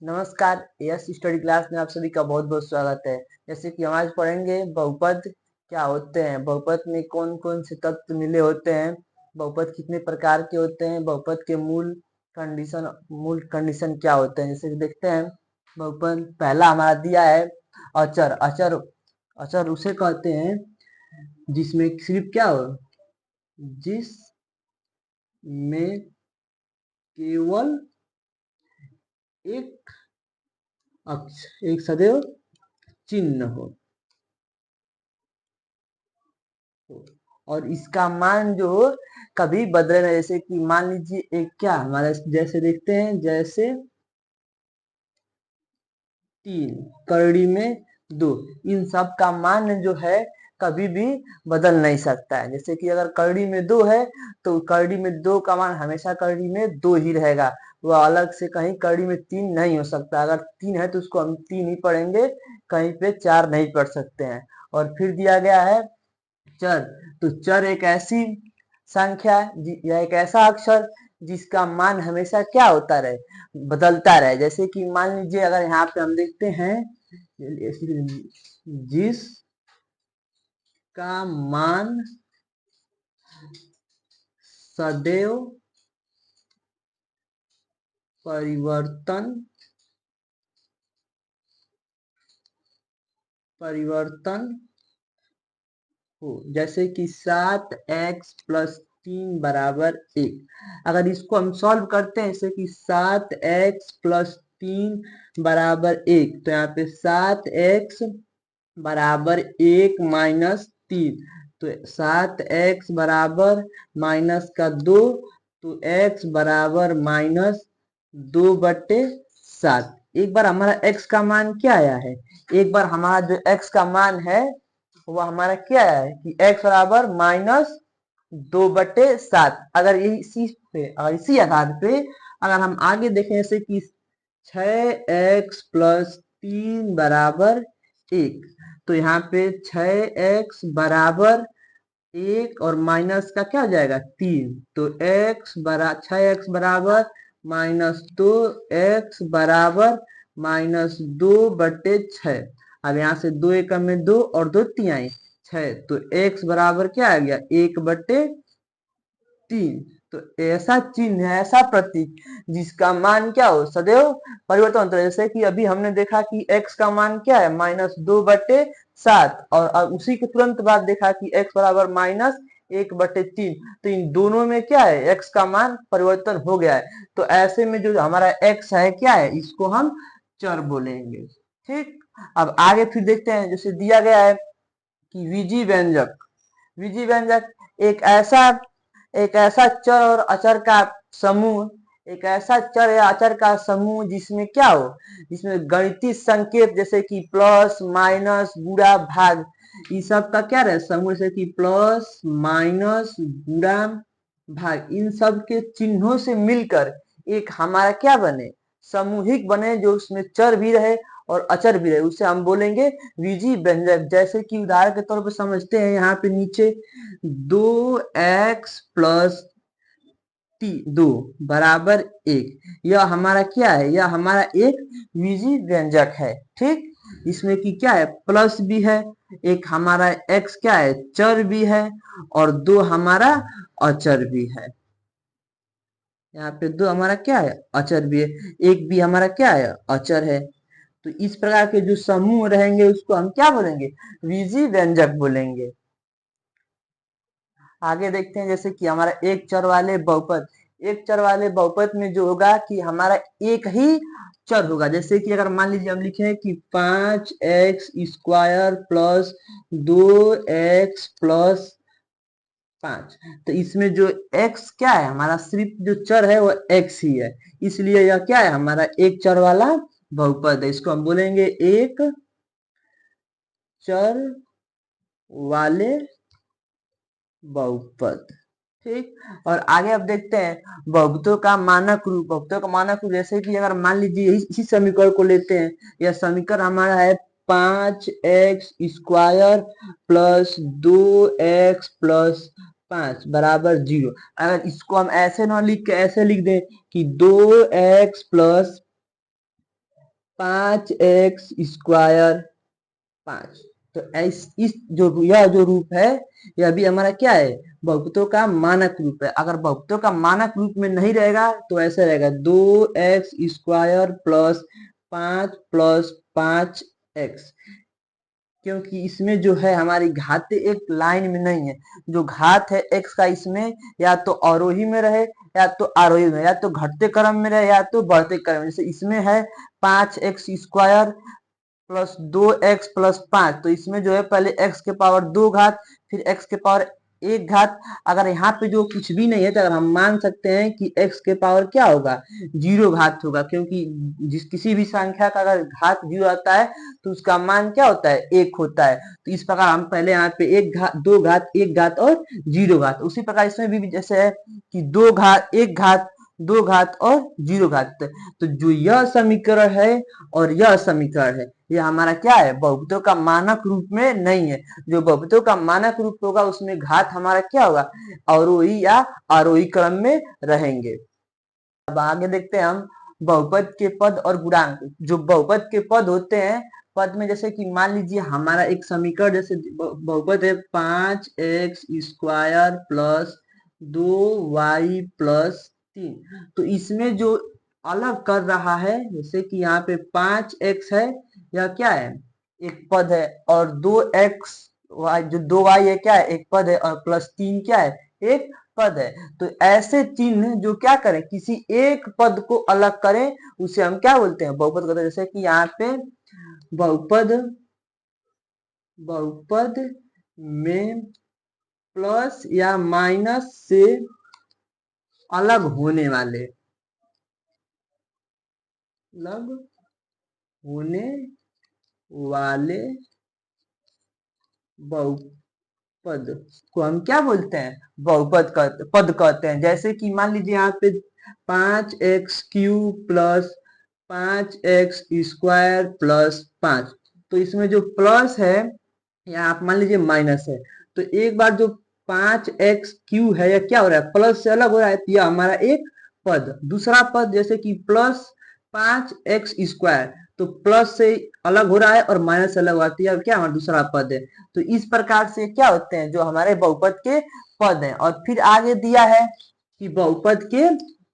नमस्कार। Yes study class में आप सभी का बहुत बहुत स्वागत है। जैसे कि हम आज पढ़ेंगे बहुपद क्या होते हैं, बहुपद में कौन कौन से तत्व मिले होते हैं, बहुपद कितने प्रकार के होते हैं, बहुपद के मूल कंडीशन क्या होते हैं। जैसे कि देखते हैं, बहुपद पहला हमारा दिया है अचर। अचर अचर उसे कहते हैं जिसमें सिर्फ क्या हो, जिसमें केवल एक एक सदैव चिन्ह हो और इसका मान जो कभी बदले ना। जैसे कि मान लीजिए एक क्या हमारा, जैसे देखते हैं, जैसे 3 करड़ी में 2, इन सब का मान जो है कभी भी बदल नहीं सकता है। जैसे कि अगर करड़ी में 2 है तो करड़ी में 2 का मान हमेशा करड़ी में 2 ही रहेगा, वह अलग से कहीं करड़ी में 3 नहीं हो सकता। अगर 3 है तो उसको हम 3 ही पढ़ेंगे, कहीं पे 4 नहीं पढ़ सकते हैं। और फिर दिया गया है चर। तो चर एक ऐसी संख्या या एक ऐसा अक्षर जिसका मान हमेशा क्या होता रहे, बदलता रहे। जैसे कि मान लीजिए अगर यहाँ पे हम देखते हैं, जिसका मान सदैव परिवर्तन हो, जैसे कि 7x+3 बराबर 1। अगर इसको हम सॉल्व करते हैं, जैसे कि 7x+3 बराबर 1, तो यहाँ पे 7x बराबर 1 माइनस 3, तो 7x बराबर माइनस का 2, तो x बराबर माइनस 2/7। एक बार हमारा x का मान क्या आया है, एक बार हमारा जो x का मान है वो हमारा क्या है कि x बराबर माइनस 2/7। अगर इसी आधार पे अगर हम आगे देखें, जैसे कि 6x+3 बराबर 1, तो यहाँ पे 6x बराबर 1 और माइनस का क्या हो जाएगा 3, तो 6x बराबर -2, x बराबर -2/6। अब यहाँ से 2 एकम में 2 और 2 तिहाई 6, तो x बराबर क्या आ गया 1/3। तो ऐसा चिन्ह है, ऐसा प्रतीक जिसका मान क्या हो, सदैव परिवर्तन होता है। जैसे कि अभी हमने देखा कि x का मान क्या है -2/7, और उसी के तुरंत बाद देखा कि x बराबर -1/3। तो इन दोनों में क्या है, x का मान परिवर्तन हो गया है। तो ऐसे में जो हमारा x है क्या है, इसको हम चर बोलेंगे। ठीक, अब आगे फिर देखते हैं। जैसे दिया गया है कि विजी व्यंजक एक ऐसा चर और अचर का समूह, एक ऐसा चर या अचर का समूह जिसमें क्या हो, जिसमें गणितीय संकेत जैसे कि प्लस माइनस गुणा भाग, इस सब का क्या रहे समूह, जैसे कि प्लस माइनस गुणा भाग, इन सब के चिन्हों से मिलकर एक हमारा क्या बने, सामूहिक बने, जो उसमें चर भी रहे और अचर भी रहे, उसे हम बोलेंगे विजी व्यंजक। जैसे कि उदाहरण के तौर पर समझते हैं, यहाँ पे नीचे 2x+2 बराबर 1, यह हमारा क्या है, यह हमारा एक विजी व्यंजक है। ठीक, इसमें कि क्या है, प्लस भी है, एक हमारा x क्या है चर भी है, और 2 हमारा अचर भी है। यहाँ पे 2 हमारा क्या है अचर भी है, एक भी हमारा क्या है अचर है। तो इस प्रकार के जो समूह रहेंगे उसको हम क्या बोलेंगे, विजी व्यंजक बोलेंगे। आगे देखते हैं, जैसे कि हमारा एक चर वाले बहुपद में जो होगा कि हमारा एक ही चर होगा। जैसे कि अगर मान लीजिए हम लिखे कि 5x² प्लस 2x+5, तो इसमें जो x क्या है, हमारा सिर्फ जो चर है वो x ही है, इसलिए यह क्या है हमारा एक चर वाला बहुपद है। इसको हम बोलेंगे एक चर वाले बहुपद। ठीक, और आगे अब देखते हैं बहुपदों का मानक रूप। जैसे कि अगर मान लीजिए इसी समीकरण को लेते हैं, यह समीकरण हमारा है 5x² प्लस 2x+5 बराबर 0। अगर इसको हम ऐसे ना लिख के ऐसे लिख दें कि 2x+ 5x² 5। तो इस जो यह जो रूप है यह भी हमारा क्या है, बहुपदों का मानक रूप है। अगर बहुपदों का मानक रूप में नहीं रहेगा तो ऐसे रहेगा 2x² प्लस 5 प्लस 5x, क्योंकि इसमें जो है हमारी घातें एक लाइन में नहीं है। जो घात है x का इसमें या तो अवरोही में रहे या तो आरोही में, या तो घटते क्रम में रहे या तो बढ़ते क्रम में। जैसे इसमें है 5x² प्लस 2x प्लस 5, तो इसमें जो है पहले x के पावर 2 घात फिर x के पावर 1 घात। अगर यहाँ पे जो कुछ भी नहीं है तो अगर हम मान सकते हैं कि x के पावर क्या होगा, 0 घात होगा, क्योंकि किसी भी संख्या का अगर घात 0 आता है तो उसका मान क्या होता है, 1 होता है। तो इस प्रकार हम पहले यहाँ पे 2 घात 1 घात और 0 घात, उसी प्रकार इसमें भी जैसे है कि 2 घात 1 घात 2 घात और 0 घात। तो जो यह समीकरण है और यह समीकरण है ये हमारा क्या है, बहुपदों का मानक रूप में नहीं है। जो बहुपदों का मानक रूप होगा उसमें घात हमारा क्या होगा, अवरोही या आरोही क्रम में रहेंगे। अब आगे देखते हैं हम बहुपद के पद और गुणांक। जो बहुपद के पद होते हैं, पद में जैसे कि मान लीजिए हमारा एक समीकरण जैसे बहुपद है 5x² प्लस 2y प्लस 3। तो इसमें जो अलग कर रहा है, जैसे कि यहाँ पे 5x है, यह क्या है, एक पद है, और 2x y जो 2y है क्या है, एक पद है, और प्लस 3 क्या है, एक पद है। तो ऐसे चिन्ह जो क्या करें, किसी एक पद को अलग करें, उसे हम क्या बोलते हैं, बहुपद कहते हैं। जैसे कि यहाँ पे बहुपद बहुपद में प्लस या माइनस से अलग होने वाले बहुपद को हम क्या बोलते हैं, पद कहते हैं। जैसे कि मान लीजिए यहाँ पे 5x³ प्लस 5x² प्लस 5, तो इसमें जो प्लस है या आप मान लीजिए माइनस है, तो एक बार जो 5x³ है यह क्या हो रहा है, प्लस से अलग हो रहा है, तो यह हमारा एक पद। दूसरा पद जैसे कि प्लस 5x², तो प्लस से अलग हो रहा है और माइनस से अलग हो रहा है, तो क्या हमारा दूसरा पद है। तो इस प्रकार से क्या होते हैं जो हमारे बहुपद के पद हैं। और फिर आगे दिया है कि बहुपद के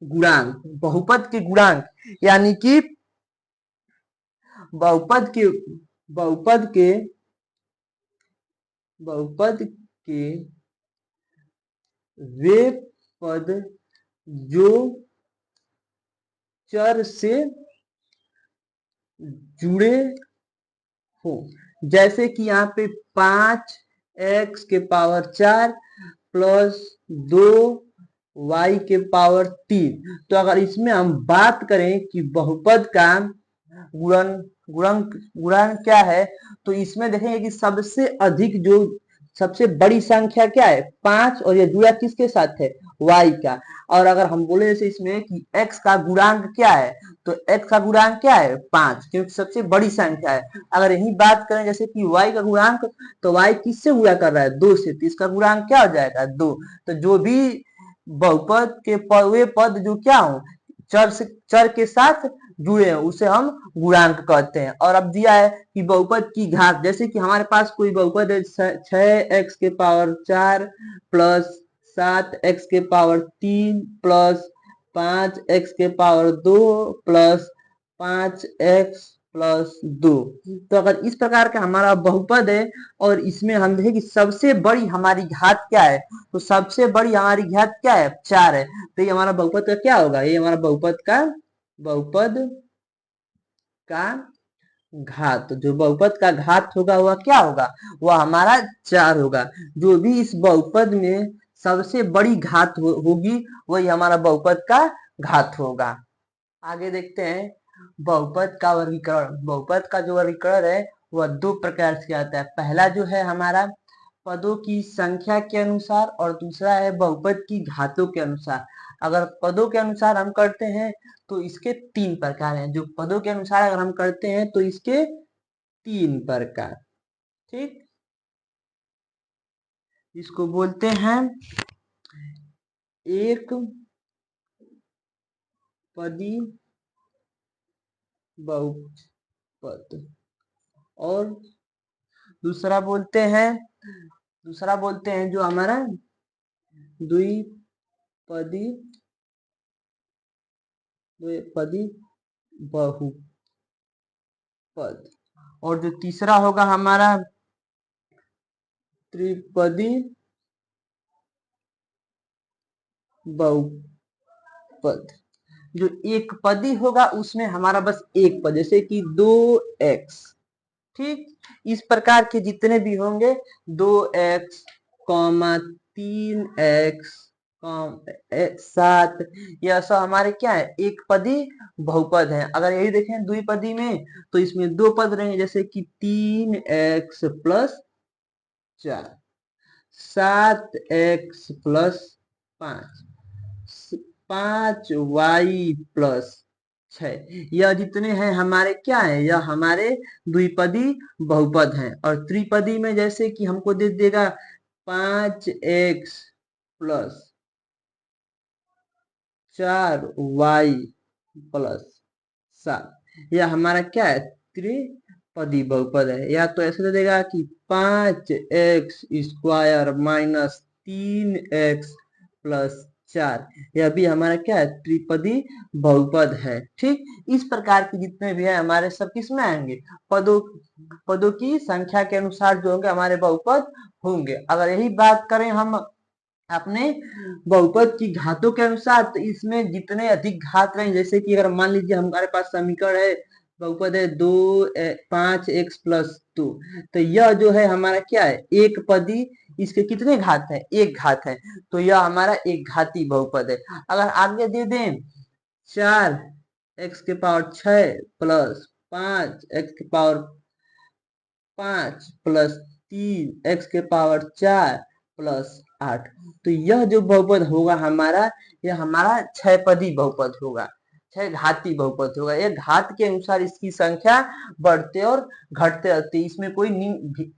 गुणांक। बहुपद के गुणांक यानी कि बहुपद के बहुपद के बहुपद के वे पद जो चर से जुड़े हो। जैसे कि यहाँ पे 5x⁴ प्लस 2y⁴ 3। तो अगर इसमें हम बात करें कि बहुपद का गुणन गुणन क्या है, तो इसमें देखेंगे कि सबसे अधिक जो सबसे बड़ी संख्या क्या है, 5, और ये जुड़ा किसके साथ है, y का। और अगर हम बोले जैसे इसमें कि x का गुणांक क्या है, तो x का गुणांक क्या है, 5, क्योंकि सबसे बड़ी संख्या है। अगर यही बात करें जैसे कि y का गुणांक, तो y किससे गुणा कर रहा है, 2 से, तो इसका गुणांक क्या हो जाएगा, 2। तो जो भी बहुपद के वे पद जो क्या हो, चर के साथ जुड़े हैं उसे हम गुणांक कहते हैं। और अब दिया है कि बहुपद की घात, जैसे कि हमारे पास कोई बहुपद है 6x⁴ plus 7x⁴ plus 5x⁴ 2 plus 5x plus 2। तो अगर इस प्रकार का हमारा बहुपद है और इसमें हम देखें कि सबसे बड़ी हमारी घात क्या है, तो सबसे बड़ी हमारी घात क्या है, 4 है। तो ये हमारा बहुपद का क्या होगा, ये हमारा बहुपद का घात, जो बहुपद का घात होगा वह क्या होगा, वह हमारा 4 होगा। जो भी इस बहुपद में सबसे बड़ी घात होगी वही हमारा बहुपद का घात होगा। आगे देखते हैं बहुपद का वर्गीकरण। बहुपद का जो वर्गीकरण है वह 2 प्रकार से आता है। पहला जो है हमारा पदों की संख्या के अनुसार, और दूसरा है बहुपद की घातों के अनुसार। अगर पदों के अनुसार हम करते हैं तो इसके 3 प्रकार हैं। जो पदों के अनुसार अगर हम करते हैं तो इसके 3 प्रकार, ठीक। इसको बोलते हैं एक पदी बहु पद। और दूसरा बोलते हैं जो हमारा द्विपदी बहुपद। और जो तीसरा होगा हमारा त्रिपदी बहुपद। जो एक पदी होगा उसमें हमारा बस एक पद, जैसे कि 2x। ठीक, इस प्रकार के जितने भी होंगे 2x, 3x, 7, यह सब हमारे क्या है, एक पदी बहुपद है। अगर यही देखें द्विपदी में तो इसमें दो पद रहेंगे, जैसे कि 3x plus 4, 7x plus 5, 5y plus 6। यह जितने हैं हमारे क्या है, यह हमारे द्विपदी बहुपद हैं। और त्रिपदी में जैसे कि हमको दे देगा 5x प्लस 4y प्लस 7, यह हमारा क्या है, त्रिपदी बहुपद है। या तो ऐसे दे देगा कि 5x square minus 3x plus 4, यह भी हमारा क्या है, त्रिपदी बहुपद है। ठीक, इस प्रकार के जितने भी है हमारे सब किस में आएंगे, पदों की संख्या के अनुसार जो होंगे हमारे बहुपद होंगे। अगर यही बात करें हम अपने बहुपद की घातों के अनुसार, तो इसमें जितने अधिक घात रहे, जैसे कि अगर मान लीजिए हमारे पास समीकरण है, बहुपद है 5x प्लस 2, तो यह जो है हमारा क्या है, एक पदी, इसके कितने घात है, एक घात है, तो यह हमारा एक घाती बहुपद है। अगर आगे दे दें 4x के पावर 6 प्लस 5x के पावर 5 प्लस 3x के पावर 4 प्लस 8, तो यह जो बहुपद होगा हमारा, यह हमारा 6 पदी बहुपद होगा, 6 घाती बहुपद होगा। यह घात के अनुसार इसकी संख्या बढ़ते और घटते रहती है,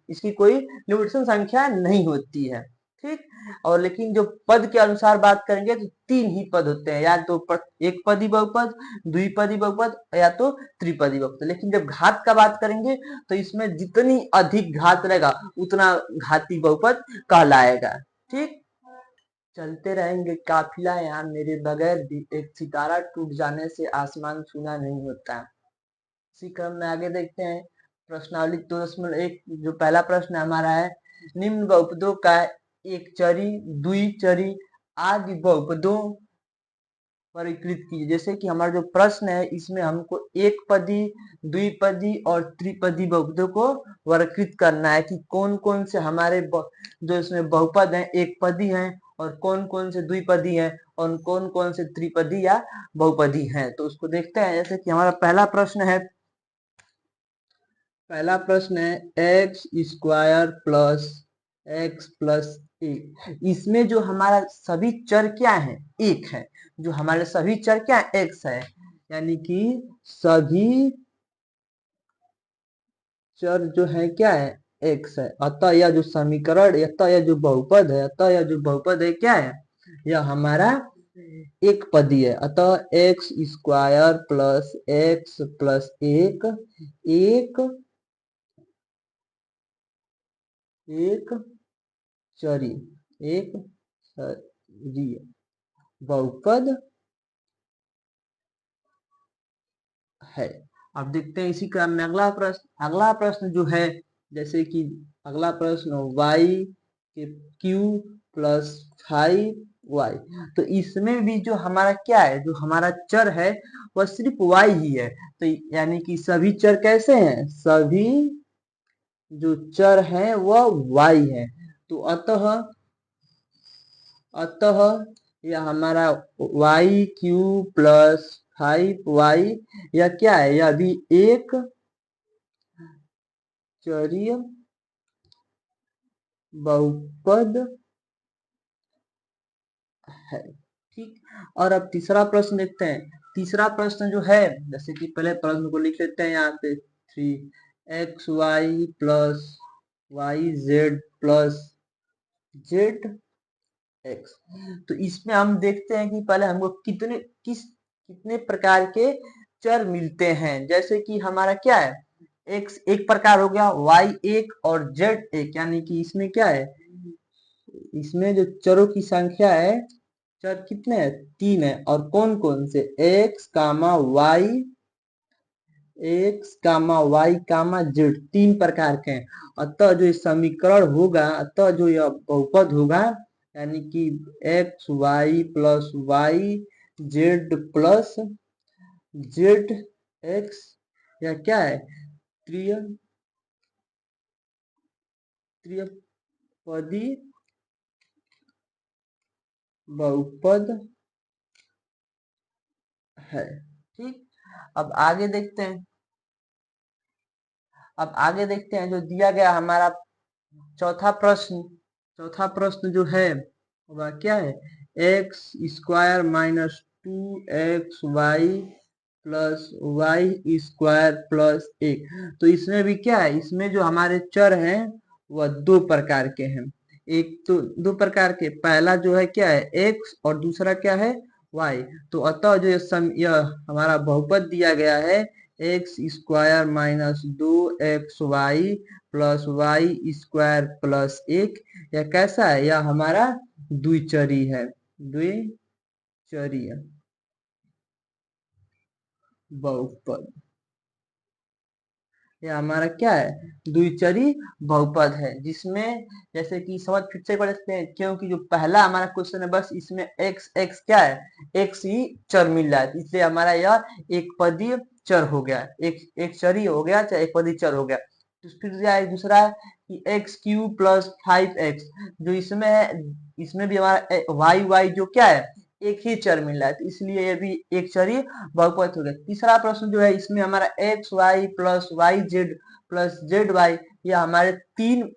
इसकी कोई लिमिटेशन संख्या नहीं होती है। ठीक, और लेकिन जो पद के अनुसार बात करेंगे तो 3 ही पद होते हैं, या तो एक पदी बहुपद, द्विपदी बहुपद, या तो त्रिपदी बहुपद। लेकिन जब घात का बात करेंगे तो इसमें जितनी अधिक घात रहेगा उतना घाती बहुपद कहलाएगा। ठीक, चलते रहेंगे काफिला, यहाँ मेरे बगैर भी एक सितारा टूट जाने से आसमान छूना नहीं होता। इसी क्रम में आगे देखते हैं प्रश्नावली 2.1। जो पहला प्रश्न हमारा है, निम्न बहुपदों का एक चरी, द्विचरी आदि बहुपदों वर्गीकृत कीजिए। जैसे कि हमारा जो प्रश्न है इसमें हमको एक पदी, द्विपदी और त्रिपदी बहुपदों को वर्गीकृत करना है कि कौन कौन से हमारे जो इसमें बहुपद हैं एक पदी हैं, और कौन कौन से द्विपदी हैं, और कौन कौन से त्रिपदी या बहुपदी हैं। तो उसको देखते हैं। जैसे कि हमारा पहला प्रश्न है x square plus x plus 1। इसमें जो हमारा सभी चर क्या है, एक है। जो हमारे सभी चर क्या है, x है, यानी कि सभी चर जो है क्या है, x है। अतः यह जो समीकरण, अतः यह जो बहुपद है, अतः यह जो बहुपद है क्या है, यह हमारा एक पदी है। अतः x square plus x plus 1 एक चरी बहुपद है। अब देखते हैं इसी क्रम में अगला प्रश्न जो है, जैसे कि अगला प्रश्न y के क्यू प्लस 5y। तो इसमें भी जो हमारा क्या है, जो हमारा चर है वह सिर्फ y ही है। तो यानी कि सभी चर कैसे हैं, सभी जो चर हैं वह y है। तो अतः यह हमारा y क्यू प्लस 5y, यह क्या है, यह भी एक चरीय बहुपद है। ठीक, और अब तीसरा प्रश्न देखते हैं। तीसरा प्रश्न जो है, जैसे कि पहले प्रश्न को लिख लेते हैं यहाँ पे 3xy plus yz plus zx। तो इसमें हम देखते हैं कि पहले हमको कितने प्रकार के चर मिलते हैं। जैसे कि हमारा क्या है, एक्स एक प्रकार हो गया, वाई एक और जेड एक, यानी कि इसमें क्या है, इसमें जो चरों की संख्या है, चर कितने हैं, 3 है, और कौन कौन से, एक्स कामा वाई कामा जेड, 3 प्रकार के हैं। अतः जो समीकरण होगा, अतः जो यह बहुपद होगा, यानी कि X Y plus Y Z plus Z X, या क्या है, त्रिय त्रिपदी बहुपद है। ठीक, अब आगे देखते हैं। अब आगे देखते हैं जो दिया गया हमारा चौथा प्रश्न। चौथा प्रश्न जो है वह क्या है, X square minus 2 X Y plus Y square plus 1। तो इसमें भी क्या है, इसमें जो हमारे चर हैं वह दो प्रकार के हैं। एक तो दो प्रकार के, पहला जो है क्या है, एक्स, और दूसरा क्या है, वाई। तो अतः जो यह हमारा बहुपद दिया गया है, X square minus 2 X Y plus Y square plus 1, यह कैसा है, यह हमारा द्विचरी है, द्विचरीय बहुपद। ये हमारा क्या है, द्विचरी बहुपद है, जिसमें जैसे कि समझ फिर से पढ़ सकते हैं, क्योंकि जो पहला हमारा क्वेश्चन है, बस इसमें एक्स एक्स क्या है, एक्स ही चर मिल रहा है, इसलिए हमारा यह एक पदीय चर हो गया, एक चरी हो गया, चाहे एक पदीय चर हो गया। तो फिर क्या है दूसरा है कि एक्स क्यू प्लस 5x, जो इसमें है, इसमें भी हमारा वाई वाई जो क्या है, एक ही चर मिल रहा है, तो इसलिए ये भी एक चरी बहुपद हो गया। तीसरा प्रश्न जो है, इसमें हमारा x Y plus Y Z plus z y, ये हमारे तीन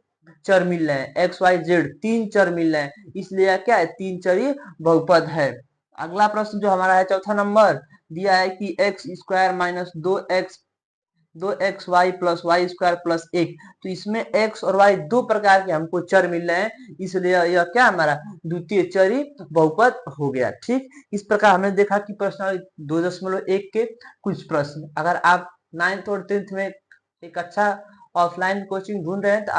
चर मिल रहे हैं, एक्स वाई जेड तीन चर मिल रहे हैं, इसलिए क्या है, तीन चरी बहुपद है। अगला प्रश्न जो हमारा है चौथा नंबर, दिया है कि x square minus 2x y plus Y square plus 1। तो इसमें x और y दो प्रकार के हमको चर मिल रहे हैं, इसलिए यह क्या हमारा द्वितीय चरी बहुपद हो गया। ठीक, इस प्रकार हमने देखा कि प्रश्न 2.1 के कुछ प्रश्न। अगर आप 9th और 10th में एक अच्छा ऑफलाइन कोचिंग ढूंढ रहे हैं, तो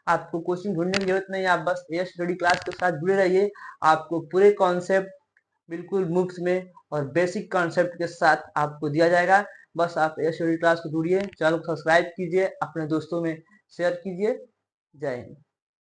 आपको कोचिंग ढूंढने की जरूरत नहीं है, आप बस ये स्टडी क्लास के साथ जुड़े रहिए। आपको पूरे कॉन्सेप्ट बिल्कुल मुफ्त में और बेसिक कॉन्सेप्ट के साथ आपको दिया जाएगा। बस आप ये स्टडी क्लास को जुड़िए, चैनल को सब्सक्राइब कीजिए, अपने दोस्तों में शेयर कीजिए। जय हिंद।